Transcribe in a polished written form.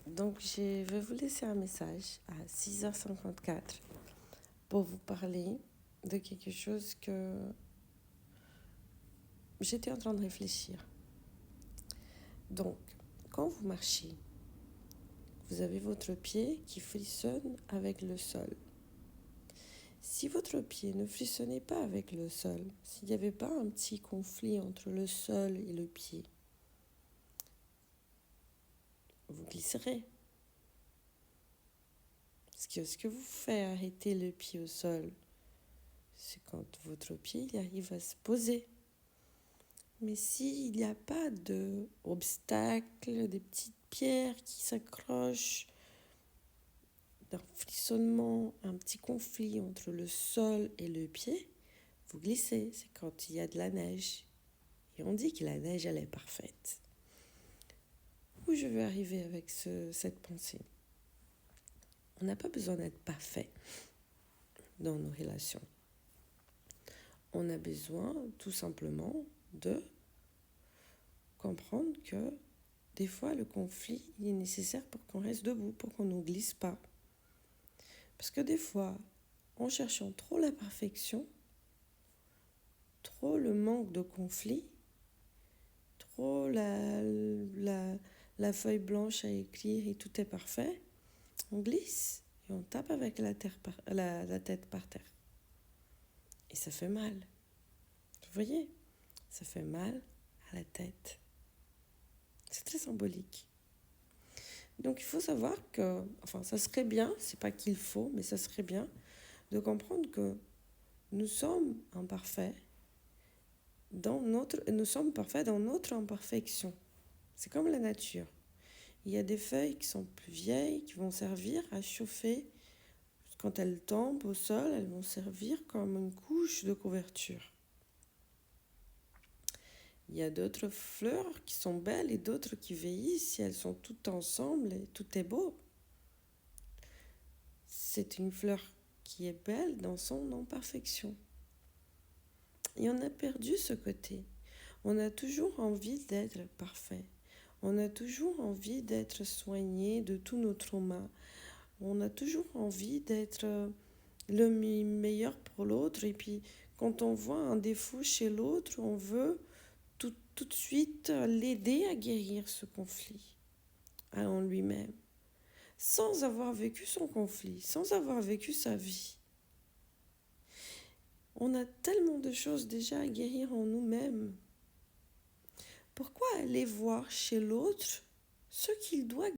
Donc, je vais vous laisser un message à 6h54 pour vous parler de quelque chose que j'étais en train de réfléchir. Donc, quand vous marchez, vous avez votre pied qui frissonne avec le sol. Si votre pied ne frissonnait pas avec le sol, s'il n'y avait pas un petit conflit entre le sol et le pied, vous glisserez. Parce que ce que vous fait arrêter le pied au sol, c'est quand votre pied il arrive à se poser. Mais s'il n'y a pas d'obstacle, des petites pierres qui s'accrochent, d'un frissonnement, un petit conflit entre le sol et le pied, vous glissez. C'est quand il y a de la neige. Et on dit que la neige, elle est parfaite. Où je veux arriver avec cette pensée? On n'a pas besoin d'être parfait dans nos relations. On a besoin tout simplement de comprendre que des fois, le conflit il est nécessaire pour qu'on reste debout, pour qu'on ne glisse pas. Parce que des fois, en cherchant trop la perfection, trop le manque de conflit, trop la feuille blanche à écrire et tout est parfait, on glisse et on tape avec la tête par terre. Et ça fait mal. Vous voyez, ça fait mal à la tête. C'est très symbolique. Donc il faut savoir que, ça serait bien, c'est pas qu'il faut, mais ça serait bien de comprendre que nous sommes imparfaits nous sommes parfaits dans notre imperfection. C'est comme la nature. Il y a des feuilles qui sont plus vieilles, qui vont servir à chauffer. Quand elles tombent au sol, elles vont servir comme une couche de couverture. Il y a d'autres fleurs qui sont belles et d'autres qui vieillissent si elles sont toutes ensemble et tout est beau. C'est une fleur qui est belle dans son imperfection. Et on a perdu ce côté. On a toujours envie d'être parfait. On a toujours envie d'être soigné de tous nos traumas. On a toujours envie d'être le meilleur pour l'autre. Et puis, quand on voit un défaut chez l'autre, on veut tout de suite l'aider à guérir ce conflit en lui-même, sans avoir vécu son conflit, sans avoir vécu sa vie. On a tellement de choses déjà à guérir en nous-mêmes. Pourquoi aller voir chez l'autre ce qu'il doit